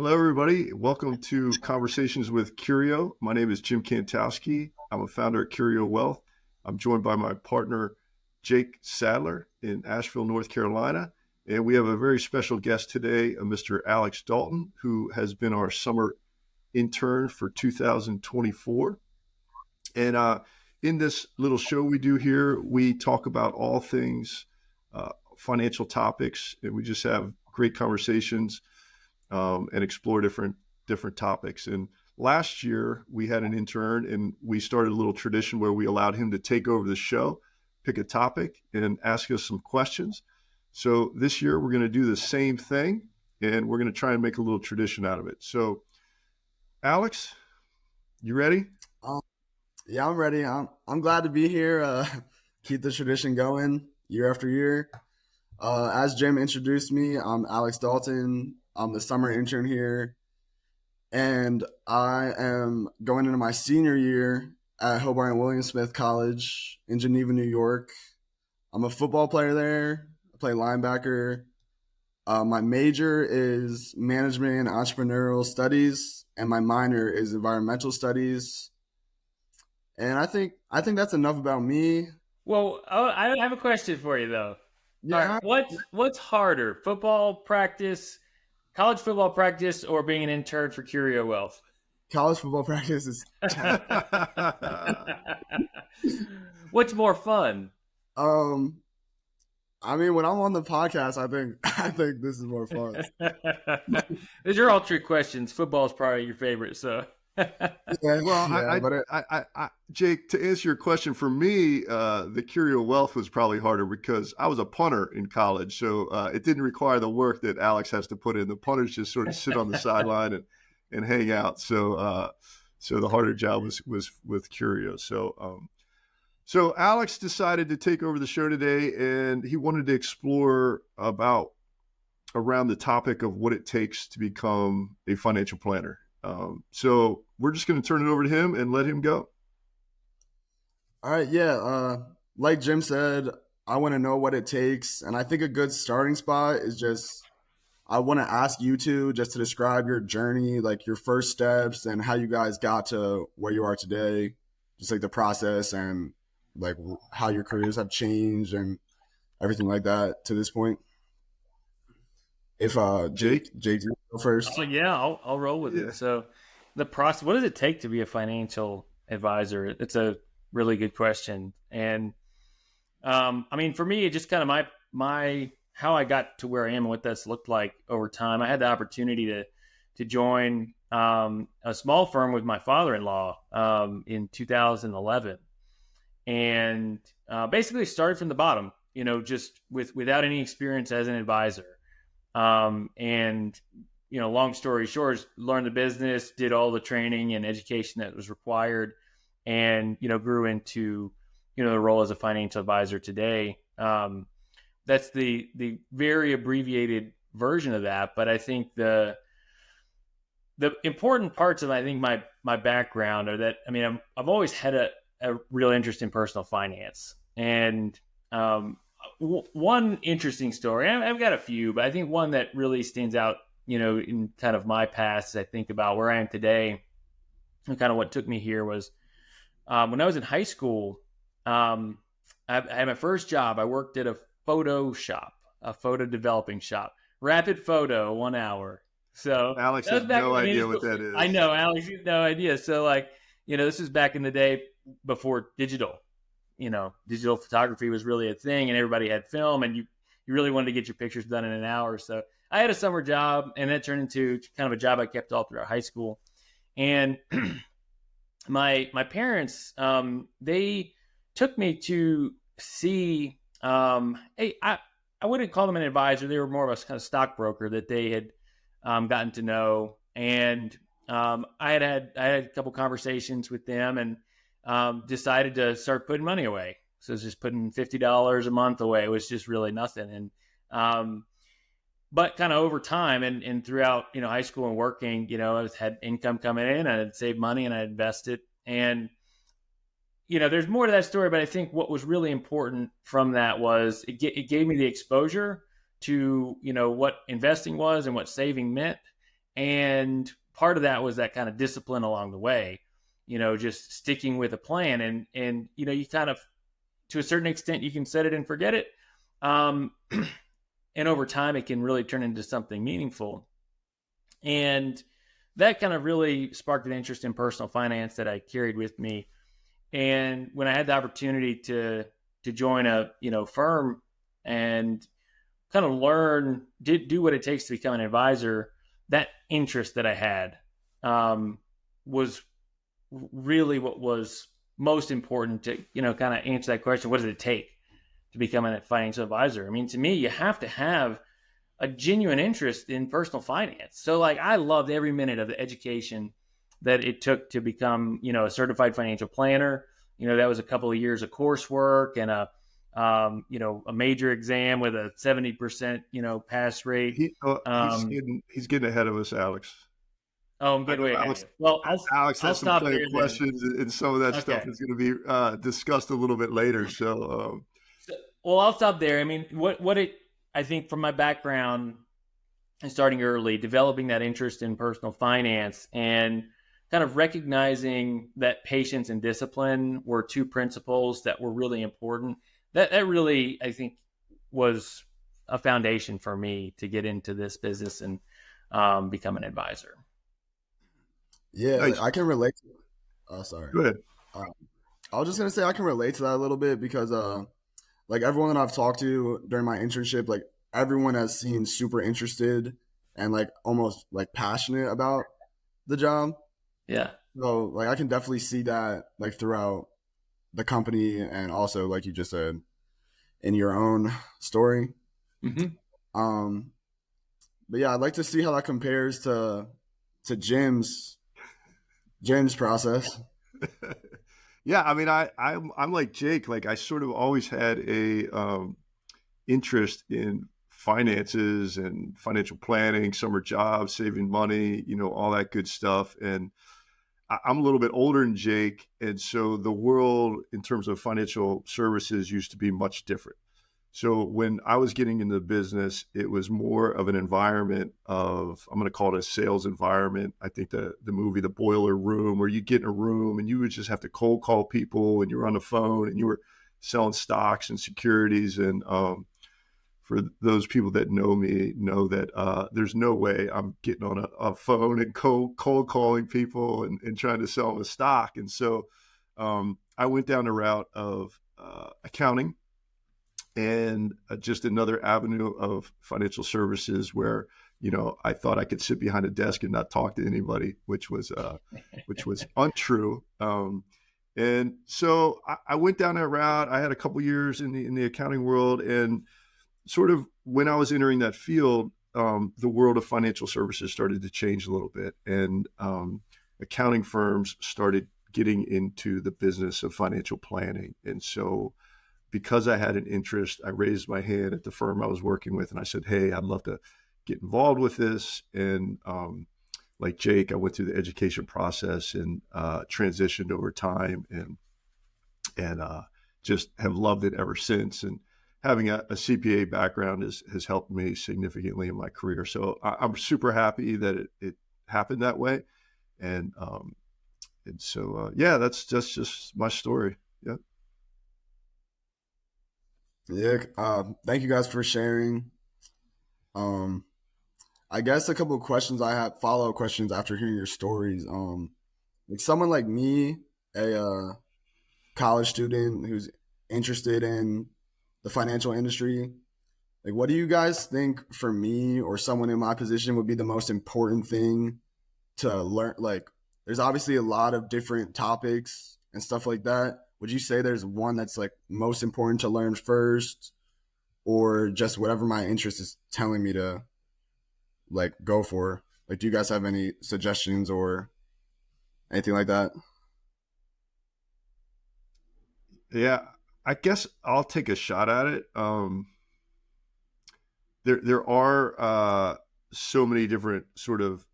Hello, everybody. Welcome to Conversations with Curio. My name is Jim Kantowski. I'm a founder at Curio Wealth. I'm joined by my partner, Jake Sadler in Asheville, North Carolina. And we have a very special guest today, Mr. Alex Dalton, who has been our summer intern for 2024. And in this little show we do here, we talk about all things financial topics, and we just have great conversations and explore different topics. And last year we had an intern, and we started a little tradition where we allowed him to take over the show, pick a topic, and ask us some questions. So this year we're going to do the same thing, and we're going to try and make a little tradition out of it. So, Alex, you ready? Yeah, I'm ready. I'm glad to be here. Keep the tradition going year after year. As Jim introduced me, I'm Alex Dalton. I'm the summer intern here, and I am going into my senior year at Hobart and William Smith College in Geneva, New York. I'm a football player there. I play linebacker. My major is management and entrepreneurial studies, and my minor is environmental studies. And I think that's enough about me. Well, I have a question for you though. Yeah. All right, what's harder, football practice, college football practice, or being an intern for Curio Wealth? College football practice is. What's more fun? I mean, when I'm on the podcast, I think this is more fun. These are all trick questions. Football is probably your favorite, so. Jake, to answer your question, for me, the Curio Wealth was probably harder because I was a punter in college, so it didn't require the work that Alex has to put in. The punters just sort of sit on the sideline and hang out. So the harder job was with Curio. So Alex decided to take over the show today, and he wanted to explore around the topic of what it takes to become a financial planner. So we're just going to turn it over to him and let him go. All right. Yeah. Like Jim said, I want to know what it takes. And I think a good starting spot is I want to ask you two just to describe your journey, like your first steps and how you guys got to where you are today, just like the process and like how your careers have changed and everything like that to this point. If Jake, you go first. Oh, yeah, I'll roll with it. So the process, what does it take to be a financial advisor? It's a really good question. And I mean, for me, it just kind of my how I got to where I am and what that's looked like over time. I had the opportunity to join a small firm with my father-in-law in 2011, and basically started from the bottom, just without any experience as an advisor. And, long story short, learned the business, did all the training and education that was required, and, grew into, the role as a financial advisor today. That's the very abbreviated version of that. But I think the important parts of, I think, my background are that, I mean, I've always had a real interest in personal finance. And, one interesting story, I've got a few, but I think one that really stands out, in kind of my past, as I think about where I am today and kind of what took me here was when I was in high school, I had my first job. I worked at a photo shop, a photo developing shop, Rapid Photo, 1 hour. So Alex has no idea what that is. I know, Alex, you have no idea. So this is back in the day before digital. Digital photography was really a thing, and everybody had film, and you really wanted to get your pictures done in an hour. So I had a summer job, and that turned into kind of a job I kept all throughout high school. And my parents, they took me to see, I wouldn't call them an advisor. They were more of a kind of stockbroker that they had gotten to know. And I had a couple conversations with them, and decided to start putting money away. So it's just putting $50 a month away. It was just really nothing. And, but kind of over time and throughout, high school and working, I had income coming in, I had saved money and I invested. And, there's more to that story, but I think what was really important from that was it gave me the exposure to, what investing was and what saving meant. And part of that was that kind of discipline along the way, just sticking with a plan. And you kind of, to a certain extent, you can set it and forget it. And over time, it can really turn into something meaningful. And that kind of really sparked an interest in personal finance that I carried with me. And when I had the opportunity to join a firm and kind of learn, do what it takes to become an advisor, that interest that I had was really what was most important to kind of answer that question. What does it take to become a financial advisor? I mean, to me, you have to have a genuine interest in personal finance. So like, I loved every minute of the education that it took to become, a certified financial planner. That was a couple of years of coursework and a major exam with a 70%, pass rate. He's getting ahead of us, Alex. Oh, I'm getting way ahead. Well, Alex I'll has some stop plenty there of questions, and some of that Okay. stuff is going to be discussed a little bit later. Well, I'll stop there. I mean, I think from my background and starting early, developing that interest in personal finance and kind of recognizing that patience and discipline were two principles that were really important. That really, I think, was a foundation for me to get into this business and become an advisor. Yeah, Nice. I can relate. Sorry. Go ahead. I was just gonna say I can relate to that a little bit because like everyone that I've talked to during my internship, like everyone has seemed super interested and like almost like passionate about the job. Yeah. So like I can definitely see that like throughout the company and also like you just said in your own story. Mm-hmm. But yeah, I'd like to see how that compares to Jim's process. Yeah, I mean, I'm like Jake. Like, I sort of always had a interest in finances and financial planning, summer jobs, saving money, all that good stuff. And I'm a little bit older than Jake, and so the world in terms of financial services used to be much different. So when I was getting into the business, it was more of an environment of, I'm going to call it a sales environment. I think the movie, The Boiler Room, where you get in a room and you would just have to cold call people and you were on the phone and you were selling stocks and securities. And for those people that know me, know that there's no way I'm getting on a phone and cold calling people and trying to sell them a stock. And so I went down the route of accounting and just another avenue of financial services where, I thought I could sit behind a desk and not talk to anybody, which was untrue. And so I went down that route. I had a couple years in the accounting world, and sort of when I was entering that field, the world of financial services started to change a little bit, and accounting firms started getting into the business of financial planning. And so because I had an interest, I raised my hand at the firm I was working with and I said, hey, I'd love to get involved with this. And like Jake, I went through the education process and transitioned over time and just have loved it ever since. And having a CPA background has helped me significantly in my career. So I'm super happy that it happened that way. And so, yeah, that's just my story. Yeah. Yeah. Thank you guys for sharing. I guess a couple of questions I have, follow-up questions after hearing your stories. Like someone like me, a college student who's interested in the financial industry, like what do you guys think for me or someone in my position would be the most important thing to learn? Like there's obviously a lot of different topics and stuff like that. Would you say there's one that's like most important to learn first, or just whatever my interest is telling me to like go for? Like, do you guys have any suggestions or anything like that? Yeah, I guess I'll take a shot at it. There are so many different sort of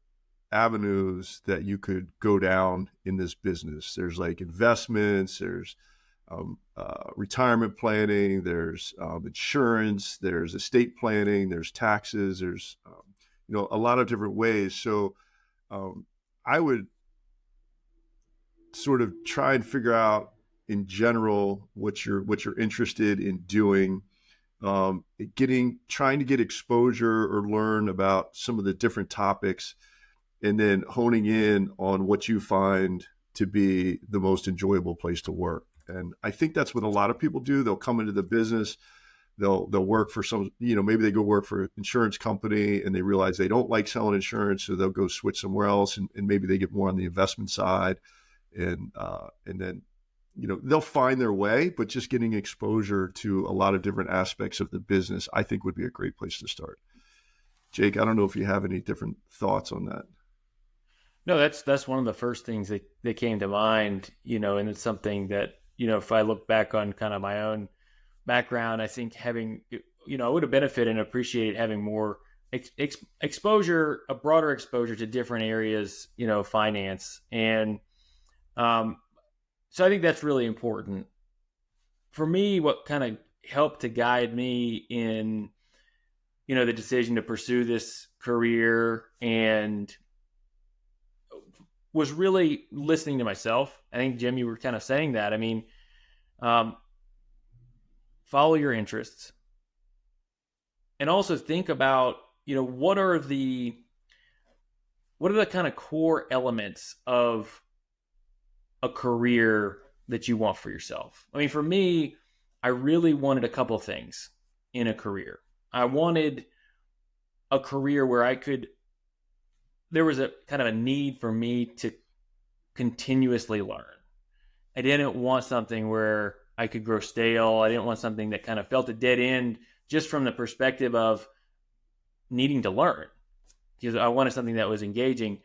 avenues that you could go down in this business. There's like investments, there's retirement planning, there's insurance, there's estate planning, there's taxes, there's a lot of different ways. So I would sort of try and figure out in general what you're interested in doing, trying to get exposure or learn about some of the different topics, and then honing in on what you find to be the most enjoyable place to work. And I think that's what a lot of people do. They'll come into the business, they'll work for some, maybe they go work for an insurance company and they realize they don't like selling insurance, so they'll go switch somewhere else, and maybe they get more on the investment side, and then they'll find their way. But just getting exposure to a lot of different aspects of the business, I think, would be a great place to start. Jake, I don't know if you have any different thoughts on that. No, that's one of the first things that came to mind, and it's something that, if I look back on kind of my own background, I think having, I would have benefited and appreciated having more exposure, a broader exposure to different areas, finance. And so I think that's really important. For me, what kind of helped to guide me in, the decision to pursue this career and was really listening to myself. I think, Jim, you were kind of saying that. I mean, follow your interests, and also think about, what are the kind of core elements of a career that you want for yourself. I mean, for me, I really wanted a couple of things in a career. I wanted a career where there was a kind of a need for me to continuously learn. I didn't want something where I could grow stale. I didn't want something that kind of felt a dead end just from the perspective of needing to learn, because I wanted something that was engaging.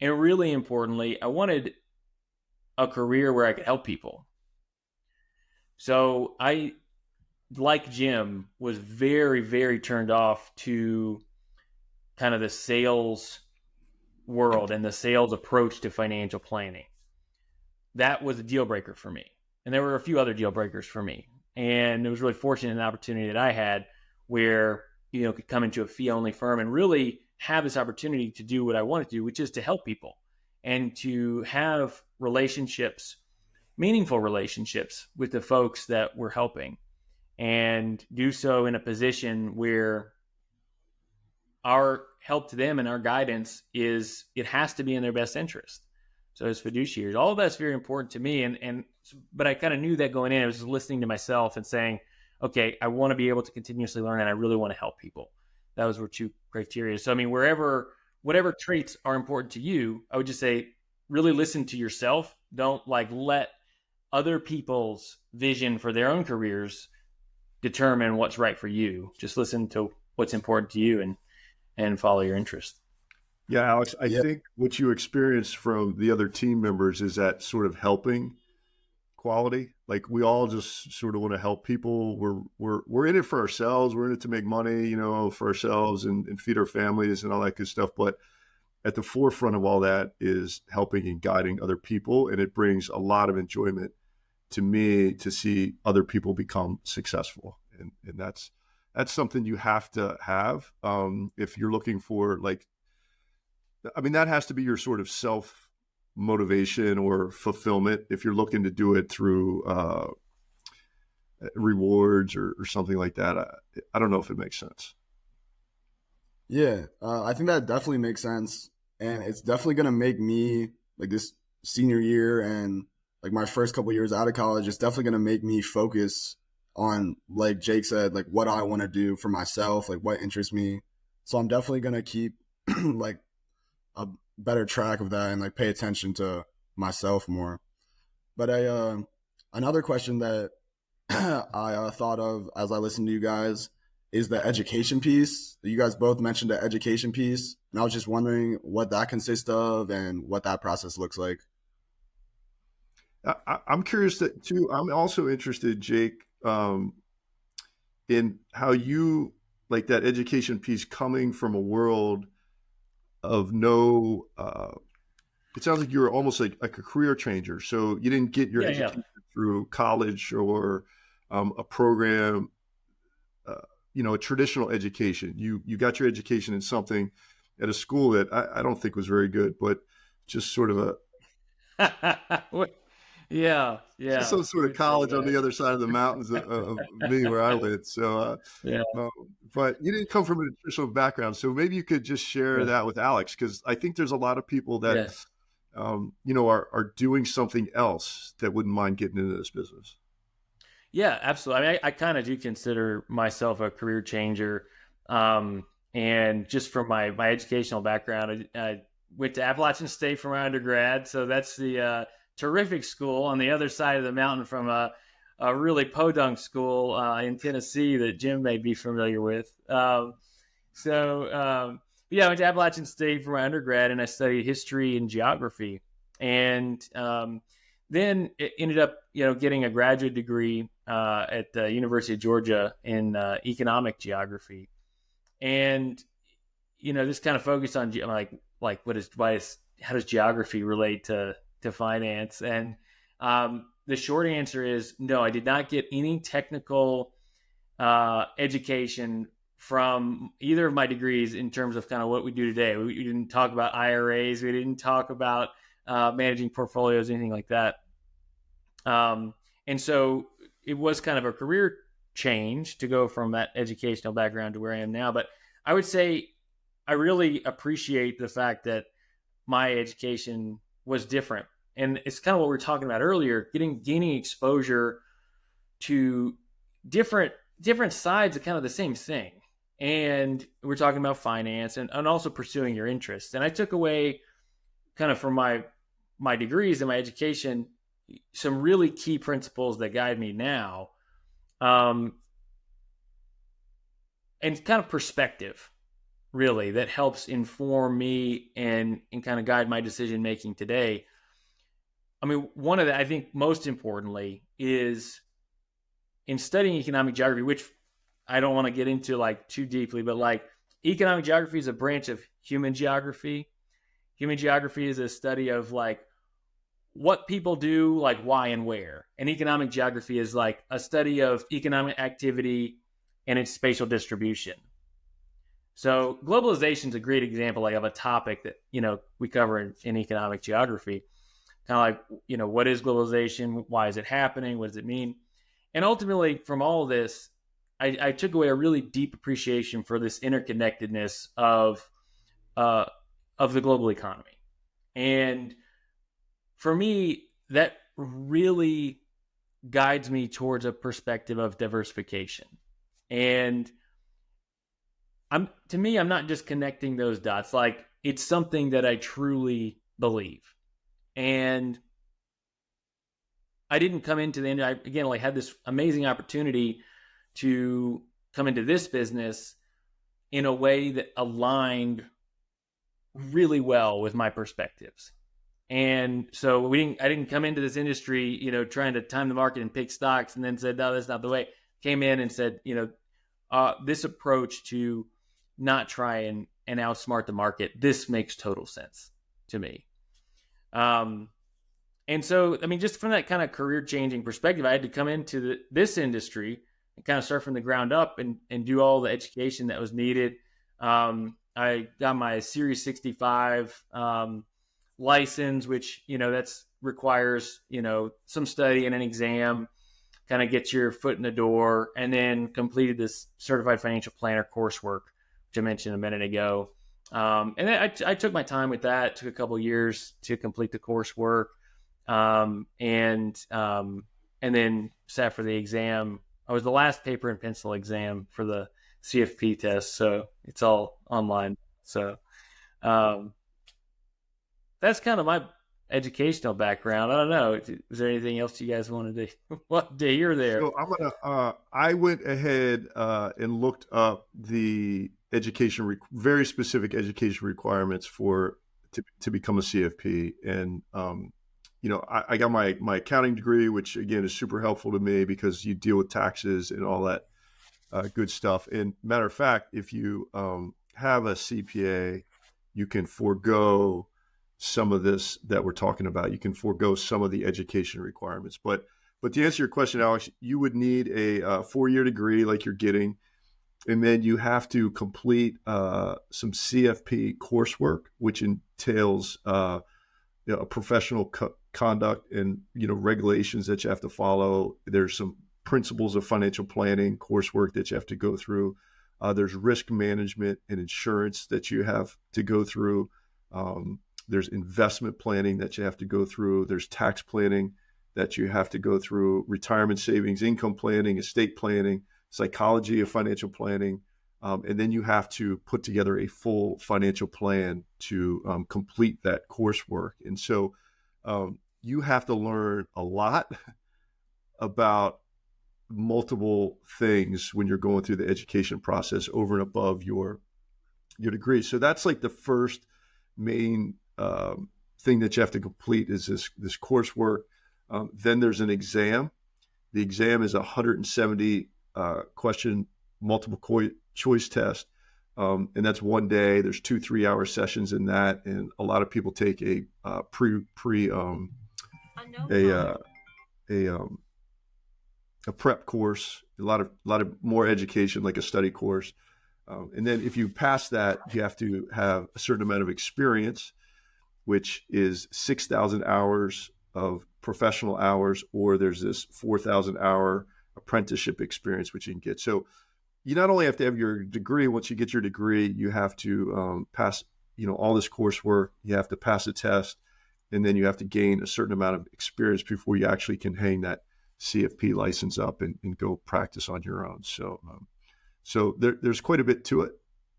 And really importantly, I wanted a career where I could help people. So I, like Jim, was very, very turned off to kind of the sales world and the sales approach to financial planning. That was a deal breaker for me. And there were a few other deal breakers for me. And it was really fortunate an opportunity that I had where, could come into a fee-only firm and really have this opportunity to do what I wanted to do, which is to help people and to have relationships, meaningful relationships with the folks that we're helping, and do so in a position where our help to them and our guidance it has to be in their best interest. So as fiduciaries, all of that's very important to me. But I kind of knew that going in. I was just listening to myself and saying, okay, I want to be able to continuously learn, and I really want to help people. That was were two criteria. So, I mean, whatever traits are important to you, I would just say, really listen to yourself. Don't let other people's vision for their own careers determine what's right for you. Just listen to what's important to you and follow your interest. Yeah, Alex, I think what you experienced from the other team members is that sort of helping quality. Like, we all just sort of want to help people. We're in it for ourselves. We're in it to make money, for ourselves and feed our families and all that good stuff. But at the forefront of all that is helping and guiding other people. And it brings a lot of enjoyment to me to see other people become successful. And that's something you have to have if you're looking for, that has to be your sort of self motivation or fulfillment if you're looking to do it through rewards or something like that. I don't know if it makes sense. Yeah, I think that definitely makes sense. And it's definitely going to make me, this senior year and my first couple years out of college, it's definitely going to make me focus on, like Jake said, what I want to do for myself, what interests me. So I'm definitely going to keep a better track of that and pay attention to myself more. But another question that I thought of as I listened to you guys is the education piece. You guys both mentioned the education piece, and I was just wondering what that consists of and what that process looks like. I'm curious too. I'm also interested, Jake, in how you like that education piece coming from a world of no. It sounds like you were almost like a career changer. So you didn't get your education through college or a program, a traditional education. You got your education in something at a school that I don't think was very good, but just sort of Yeah, just yeah, some you sort of would say college on that. the other side of the mountains of me where I lived. So, Yeah, uh, but you didn't come from a nutritional background, so maybe you could just share yeah, that with Alex, because I think there's a lot of people that yeah. are doing something else that wouldn't mind getting into this business. Yeah, absolutely. I mean, I kind of do consider myself a career changer. And just from my educational background, I went to Appalachian State for my undergrad. So that's the terrific school on the other side of the mountain from a really podunk school in Tennessee that Jim may be familiar with. Yeah, I went to Appalachian State for my undergrad and I studied history and geography. And then it ended up, getting a graduate degree at the University of Georgia in economic geography, and this kind of focused on like how does geography relate to finance? And the short answer is no. I did not get any technical education from either of my degrees in terms of kind of what we do today. We didn't talk about IRAs. We didn't talk about managing portfolios, anything like that. And so it was kind of a career change to go from that educational background to where I am now. But I would say I really appreciate the fact that my education was different. And it's kind of what we were talking about earlier, gaining exposure to different sides of kind of the same thing. And we're talking about finance and also pursuing your interests. And I took away kind of from my degrees and my education some really key principles that guide me now, um, and kind of perspective really that helps inform me and kind of guide my decision making today. I mean, one of the, I think most importantly is in studying economic geography, which I don't want to get into like too deeply, but like economic geography is a branch of human geography. Human geography is a study of like what people do, like why and where. And economic geography is like a study of economic activity and its spatial distribution. So globalization is a great example like of a topic that we cover in economic geography. Kind of like what is globalization? Why is it happening? What does it mean? And ultimately, from all of this, I took away a really deep appreciation for this interconnectedness uh, of the global economy. And for me, that really guides me towards a perspective of diversification. And I'm not just connecting those dots. Like it's something that I truly believe. And I didn't come into the end. I again like had this amazing opportunity to come into this business in a way that aligned really well with my perspectives. And so I didn't come into this industry, trying to time the market and pick stocks and then said, no, that's not the way. Came in and said, this approach to not try and outsmart the market, this makes total sense to me. And so, I mean, just from that kind of career changing perspective, I had to come into this industry and kind of start from the ground up and do all the education that was needed. I got my Series 65 license, which, that's requires, some study and an exam, kind of get your foot in the door, and then completed this certified financial planner coursework, which I mentioned a minute ago. And then I took my time with that. It took a couple of years to complete the coursework. And then sat for the exam. I was the last paper and pencil exam for the CFP test, so it's all online. So that's kind of my educational background. I don't know. Is there anything else you guys wanted to hear there? So I went ahead and looked up the very specific education requirements to become a CFP. And, I got my accounting degree, which again is super helpful to me because you deal with taxes and all that good stuff. And matter of fact, if you have a CPA, you can forego some of this that we're talking about. You can forego some of the education requirements. But to answer your question, Alex, you would need a 4-year degree like you're getting. And then you have to complete some CFP coursework, which entails a professional conduct and regulations that you have to follow. There's some principles of financial planning coursework that you have to go through. There's risk management and insurance that you have to go through. There's investment planning that you have to go through. There's tax planning that you have to go through. Retirement savings, income planning, estate planning, psychology of financial planning. And then you have to put together a full financial plan to complete that coursework. And so you have to learn a lot about multiple things when you're going through the education process over and above your degree. So that's like the first main thing that you have to complete is this coursework. Then there's an exam. The exam is a 170 question multiple choice test. And that's one day. There's 2 3-hour sessions in that. And a lot of people take a prep course, a lot of more education, like a study course. And then if you pass that, you have to have a certain amount of experience, which is 6,000 hours of professional hours, or there's this 4,000 hour apprenticeship experience, which you can get. So you not only have to have your degree. Once you get your degree, you have to pass, all this coursework. You have to pass a test, and then you have to gain a certain amount of experience before you actually can hang that CFP license up and go practice on your own. So there's quite a bit to it.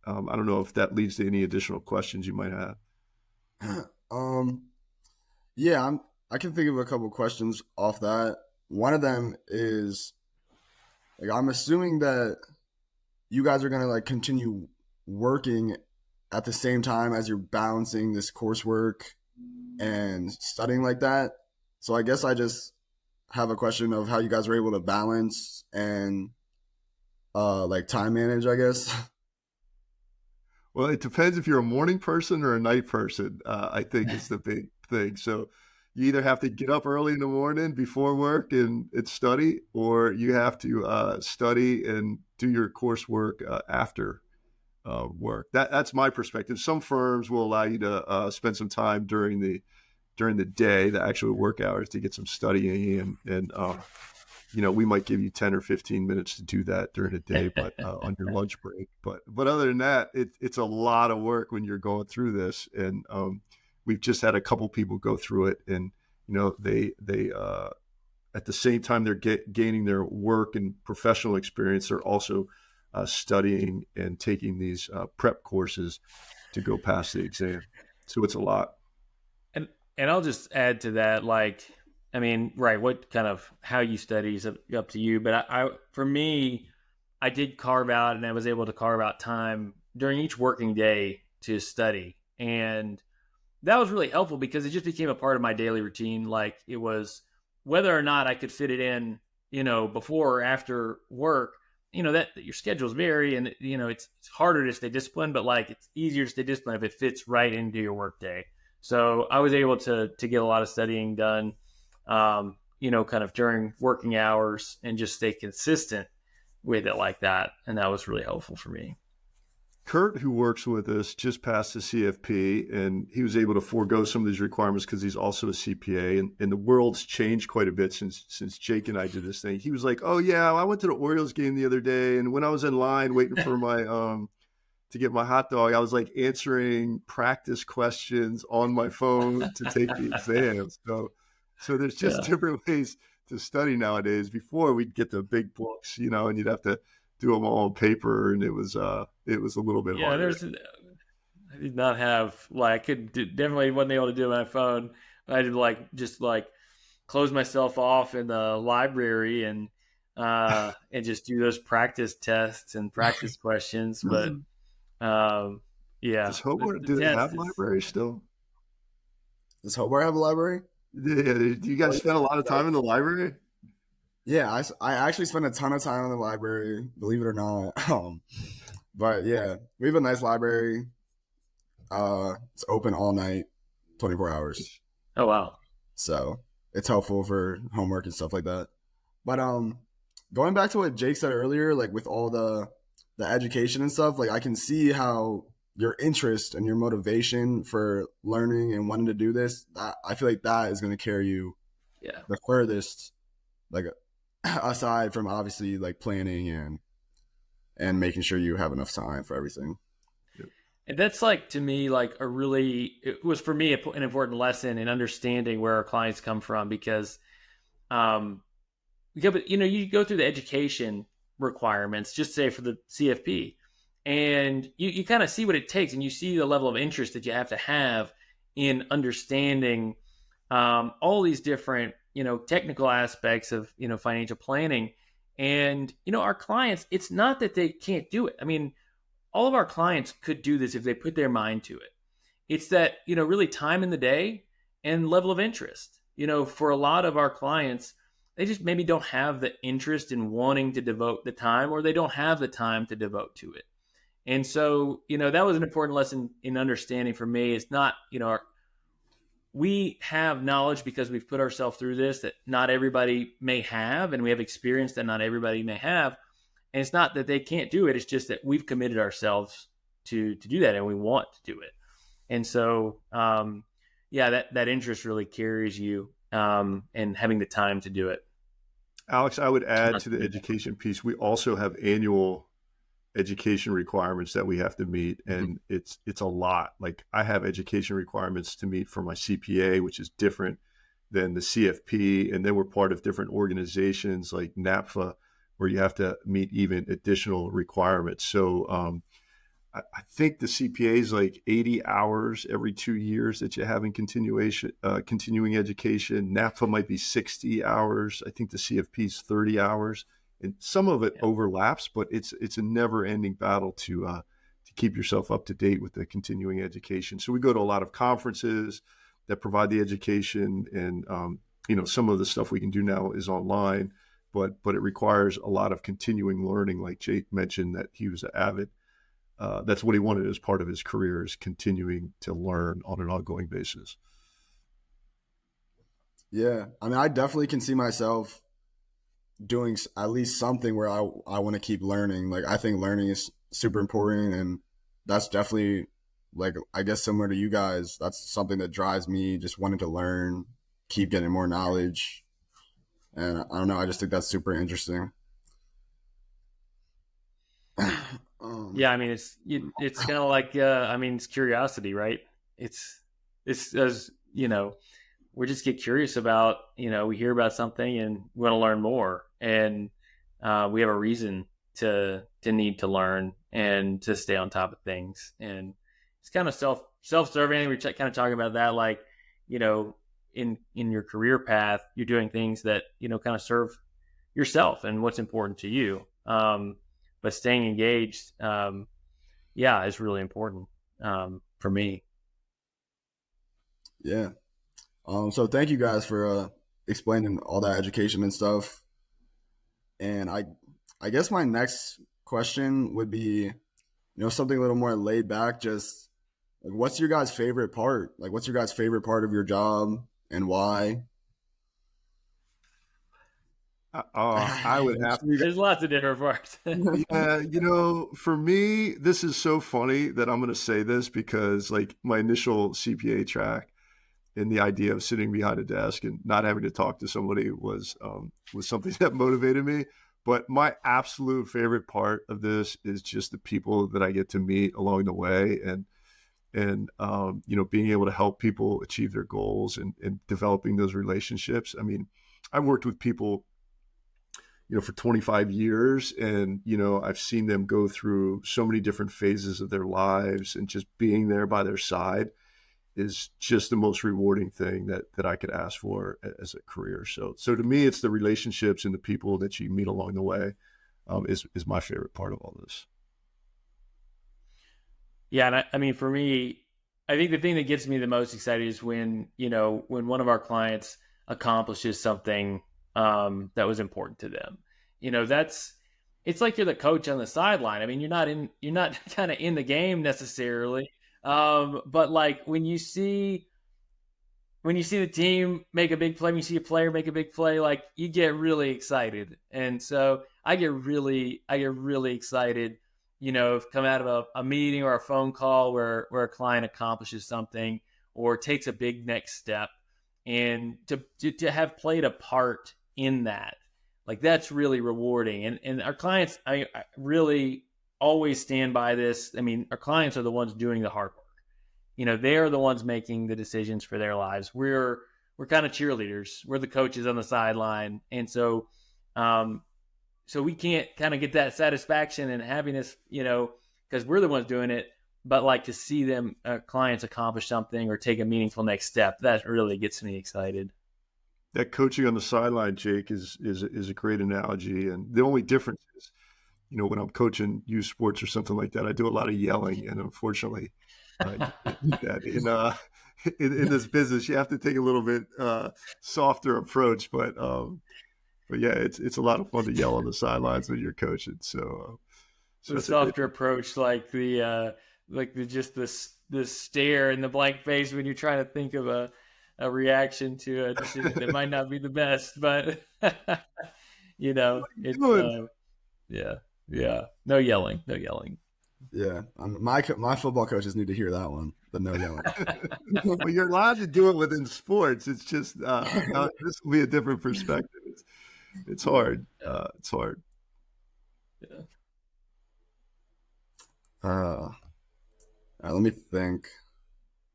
I don't know if that leads to any additional questions you might have. Yeah, I can think of a couple of questions off that. One of them is, like, I'm assuming that you guys are going to like continue working at the same time as you're balancing this coursework and studying like that. So I guess I just have a question of how you guys are able to balance and like time manage, I guess. Well, it depends if you're a morning person or a night person, I think is the big thing. So you either have to get up early in the morning before work and study, or you have to study and do your coursework after work. That's my perspective. Some firms will allow you to spend some time during the day, the actual work hours, to get some studying and we might give you 10 or 15 minutes to do that during the day, but on your lunch break. But other than that, it's a lot of work when you're going through this. And we've just had a couple people go through it, and they at the same time they're gaining their work and professional experience, they're also studying and taking these prep courses to go pass the exam. So it's a lot. And I'll just add to that, like, I mean, right, what kind of how you study is up to you. But for me, I did carve out, and I was able to carve out time during each working day to study. And that was really helpful because it just became a part of my daily routine. Like, it was whether or not I could fit it in, before or after work, that your schedules vary, and, it's harder to stay disciplined, but like it's easier to stay disciplined if it fits right into your work day. So I was able to get a lot of studying done, kind of during working hours, and just stay consistent with it like that. And that was really helpful for me. Kurt, who works with us, just passed the CFP, and he was able to forego some of these requirements because he's also a CPA. And the world's changed quite a bit since Jake and I did this thing. He was like, "Oh yeah, I went to the Orioles game the other day, and when I was in line waiting for my to get my hot dog, I was like answering practice questions on my phone to take the exams." So there's just different ways to study nowadays. Before, we'd get the big books, and you'd have to do them all on paper, and it was a little bit harder. I did not have, like, definitely wasn't able to do it on my phone. I did just close myself off in the library and just do those practice tests and practice questions. But Does Hobart do they have library still? Does Hobart have a library? Yeah. Do you guys spend a lot of time in the library? Yeah, I actually spend a ton of time in the library, believe it or not. But yeah, we have a nice library. It's open all night, 24 hours. Oh wow! So it's helpful for homework and stuff like that. But going back to what Jake said earlier, like with all the the education and stuff, like I can see how your interest and your motivation for learning and wanting to do this, I feel like that is going to carry you the furthest, like aside from obviously like planning and making sure you have enough time for everything. And that's like, to me, like it was for me an important lesson in understanding where our clients come from, because, you go through the education requirements, just say for the CFP, and you kind of see what it takes, and you see the level of interest that you have to have in understanding all these different, technical aspects of, financial planning. And, our clients, it's not that they can't do it. I mean, all of our clients could do this if they put their mind to it. It's that, really time in the day and level of interest. For a lot of our clients, they just maybe don't have the interest in wanting to devote the time, or they don't have the time to devote to it. And so, that was an important lesson in understanding for me. It's not, we have knowledge because we've put ourselves through this that not everybody may have, and we have experience that not everybody may have. And it's not that they can't do it. It's just that we've committed ourselves to do that, and we want to do it. And so, that interest really carries you, and having the time to do it. Alex, I would add to the education piece, we also have annual education requirements that we have to meet, and it's a lot. Like, I have education requirements to meet for my CPA, which is different than the CFP, and then we're part of different organizations like NAPFA, where you have to meet even additional requirements. So I think the CPA is like 80 hours every 2 years that you have in continuing education. NAPFA might be 60 hours. I think the CFP is 30 hours. And some of it overlaps, but it's a never-ending battle to keep yourself up to date with the continuing education. So we go to a lot of conferences that provide the education, and some of the stuff we can do now is online, but it requires a lot of continuing learning. Like Jake mentioned, that he was an avid. That's what he wanted as part of his career, is continuing to learn on an ongoing basis. Yeah, I mean, I definitely can see myself doing at least something where I want to keep learning. Like, I think learning is super important, and that's definitely, like, I guess similar to you guys, that's something that drives me, just wanting to learn, keep getting more knowledge. And I don't know, I just think that's super interesting. Yeah, I mean, it's kind of like, it's curiosity, right? It's as we just get curious about, we hear about something and we want to learn more, and we have a reason to need to learn and to stay on top of things. And it's kind of self-serving. We're kind of talking about that, like, in your career path, you're doing things that, kind of serve yourself and what's important to you. But staying engaged, is really important for me. Yeah. So thank you guys for explaining all that education and stuff. And I guess my next question would be, something a little more laid back. Just like, what's your guys' favorite part? Like, what's your guys' favorite part of your job and why? I would have to. There's lots of different parts. Yeah, for me, this is so funny that I'm going to say this, because like my initial CPA track and the idea of sitting behind a desk and not having to talk to somebody was something that motivated me. But my absolute favorite part of this is just the people that I get to meet along the way, and being able to help people achieve their goals and developing those relationships. I mean, I've worked with people, for 25 years, and, I've seen them go through so many different phases of their lives, and just being there by their side is just the most rewarding thing that I could ask for as a career. So to me, it's the relationships and the people that you meet along the way is my favorite part of all this. Yeah. And I mean, for me, I think the thing that gets me the most excited is when one of our clients accomplishes something that was important to them. It's like you're the coach on the sideline. I mean, you're not kind of in the game necessarily. But like when you see the team make a big play, when you see a player make a big play, like you get really excited. And so I get really excited have come out of a meeting or a phone call where a client accomplishes something or takes a big next step, and to have played a part in that, like, that's really rewarding. And our clients, I really always stand by this. I mean, our clients are the ones doing the hard work. They're the ones making the decisions for their lives. We're kind of cheerleaders. We're the coaches on the sideline. And so we can't kind of get that satisfaction and happiness, because we're the ones doing it. But like, to see them clients accomplish something or take a meaningful next step, that really gets me excited. That coaching on the sideline, Jake, is a great analogy. And the only difference is, when I'm coaching youth sports or something like that, I do a lot of yelling, and unfortunately, you can't do that in this business. You have to take a little bit softer approach, but yeah, it's a lot of fun to yell on the sidelines when you're coaching. So the softer approach, like the stare and the blank face when you're trying to think of a reaction to a decision that might not be the best, but it's no yelling. Yeah, my football coaches need to hear that one, the no yelling. Well, you're allowed to do it within sports. It's just this will be a different perspective. It's hard. It's hard. Yeah. Let me think.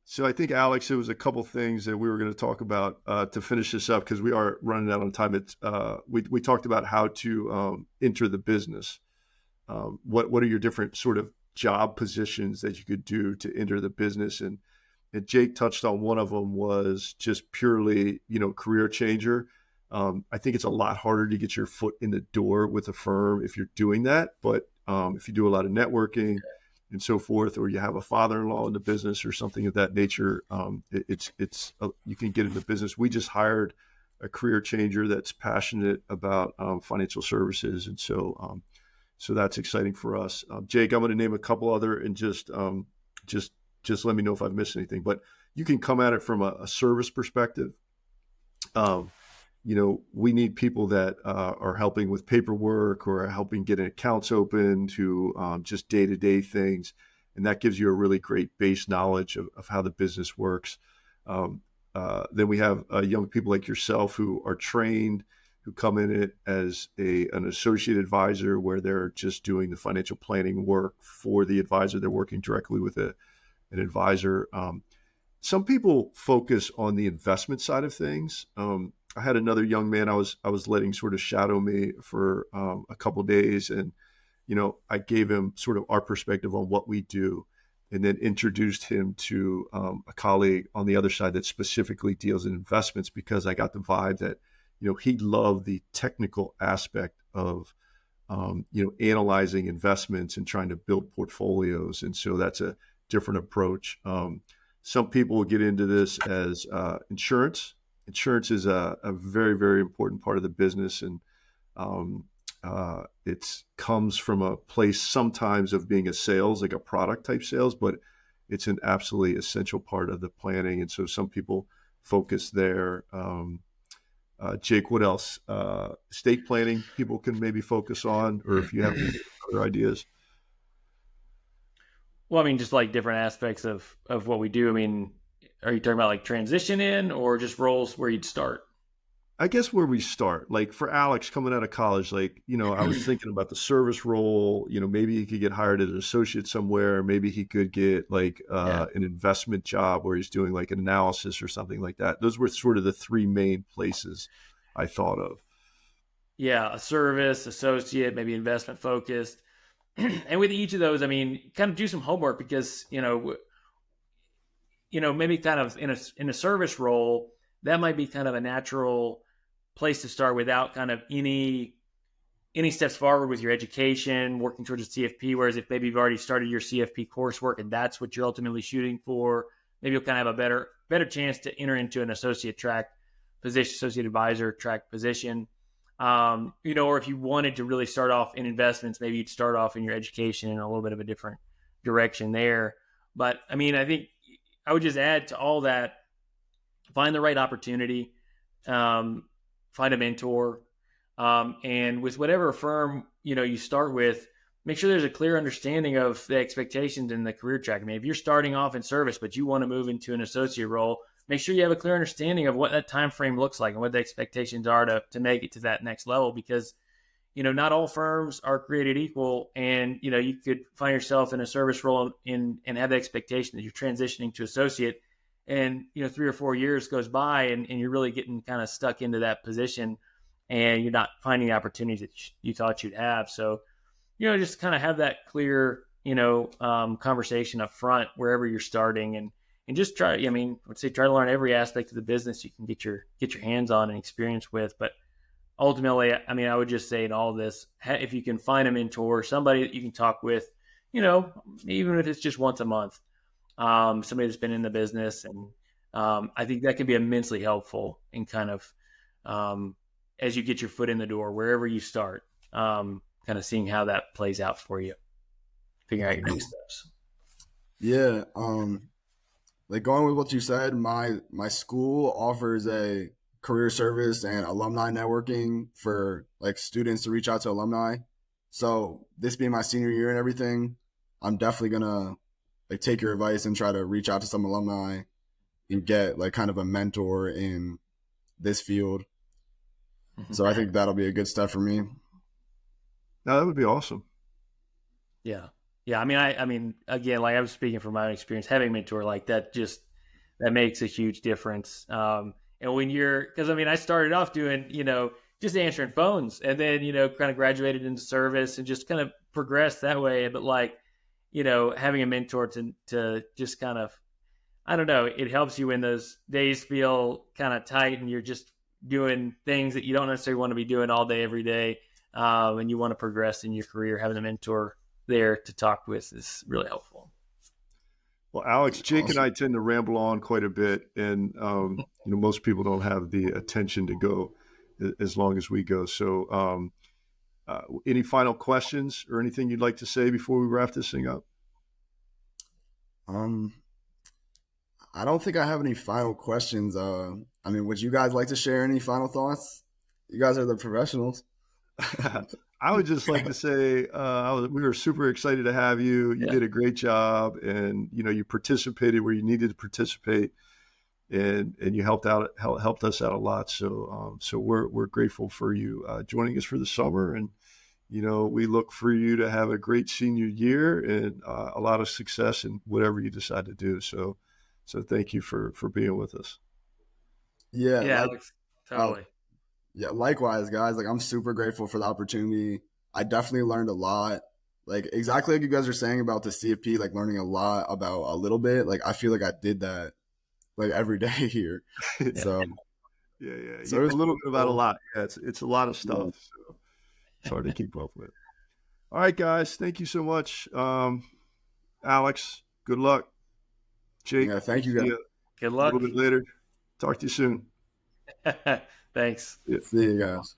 So I think, Alex, there was a couple things that we were going to talk about to finish this up, because we are running out on time. We talked about how to enter the business. What are your different sort of job positions that you could do to enter the business? And Jake touched on one of them, was just purely, career changer. I think it's a lot harder to get your foot in the door with a firm if you're doing that. But if you do a lot of networking and so forth, or you have a father-in-law in the business or something of that nature, you can get into business. We just hired a career changer that's passionate about financial services, and so that's exciting for us. Jake, I'm going to name a couple other, and just let me know if I've missed anything. But you can come at it from a service perspective. We need people that are helping with paperwork or are helping get accounts open, to just day-to-day things. And that gives you a really great base knowledge of how the business works. Then we have young people like yourself who are trained, who come in it as an associate advisor, where they're just doing the financial planning work for the advisor. They're working directly with an advisor. Some people focus on the investment side of things. I had another young man I was letting sort of shadow me for a couple of days, and I gave him sort of our perspective on what we do, and then introduced him to a colleague on the other side that specifically deals in investments, because I got the vibe that he loved the technical aspect of analyzing investments and trying to build portfolios, and so that's a different approach. Some people will get into this as insurance. Insurance is a very, very important part of the business, and it comes from a place sometimes of being a sales, like a product type sales, but it's an absolutely essential part of the planning. And so some people focus there. Jake, what else? Estate planning, people can maybe focus on, or if you have any other ideas. Well, I mean, just like different aspects of what we do. I mean, are you talking about like transition in, or just roles where you'd start? I guess where we start, like for Alex coming out of college, like, I was thinking about the service role, maybe he could get hired as an associate somewhere. Maybe he could get like an investment job where he's doing like an analysis or something like that. Those were sort of the three main places I thought of. Yeah, a service, associate, maybe investment focused. And with each of those, I mean, kind of do some homework, because, maybe kind of in a service role, that might be kind of a natural place to start without kind of any steps forward with your education, working towards a CFP. Whereas if maybe you've already started your CFP coursework and that's what you're ultimately shooting for, maybe you'll kind of have a better chance to enter into an associate track position, associate advisor track position. Or if you wanted to really start off in investments, maybe you'd start off in your education in a little bit of a different direction there. But I mean, I think I would just add to all that, find the right opportunity, find a mentor, and with whatever firm, you start with, make sure there's a clear understanding of the expectations in the career track. I mean, if you're starting off in service, but you want to move into an associate role, make sure you have a clear understanding of what that time frame looks like and what the expectations are to make it to that next level. Because, not all firms are created equal, and, you could find yourself in a service role and have the expectation that you're transitioning to associate, and, 3 or 4 years goes by and you're really getting kind of stuck into that position, and you're not finding the opportunities that you thought you'd have. So, just kind of have that clear, conversation up front wherever you're starting, and just try. I mean, I would say try to learn every aspect of the business you can get your hands on and experience with. But ultimately, I mean, I would just say in all of this, if you can find a mentor, somebody that you can talk with, even if it's just once a month, somebody that's been in the business, and I think that can be immensely helpful in kind of as you get your foot in the door wherever you start. Kind of seeing how that plays out for you, figuring out your next steps. Yeah. Like going with what you said, my school offers a career service and alumni networking for like students to reach out to alumni. So this being my senior year and everything, I'm definitely gonna like take your advice and try to reach out to some alumni and get like kind of a mentor in this field. So I think that'll be a good step for me. No, that would be awesome. Yeah. Yeah. I mean, again, like I was speaking from my own experience, having a mentor like that, that makes a huge difference. And when because I mean, I started off doing, just answering phones, and then, kind of graduated into service and just kind of progressed that way. But like, having a mentor to just kind of, I don't know, it helps you when those days feel kind of tight and you're just doing things that you don't necessarily want to be doing all day, every day. And you want to progress in your career, having a mentor there to talk with is really helpful. Well, Alex, Jake and I tend to ramble on quite a bit, and most people don't have the attention to go as long as we go. So, any final questions or anything you'd like to say before we wrap this thing up? I don't think I have any final questions. I mean, would you guys like to share any final thoughts? You guys are the professionals. I would just like to say we were super excited to have you. You did a great job, and you participated where you needed to participate, and you helped us out a lot. So we're grateful for you joining us for the summer, and we look for you to have a great senior year and a lot of success in whatever you decide to do. So thank you for being with us. Yeah, Alex, totally. Yeah, likewise, guys. Like, I'm super grateful for the opportunity. I definitely learned a lot. Like, exactly like you guys are saying about the CFP, like learning a lot about a little bit. Like, I feel like I did that like every day here. So yeah. So a little bit about a lot. Yeah, it's a lot of stuff. So it's hard to keep up with. All right, guys. Thank you so much. Alex, good luck. Jake, thank you guys. Good luck. A little bit later. Talk to you soon. Thanks. See you guys.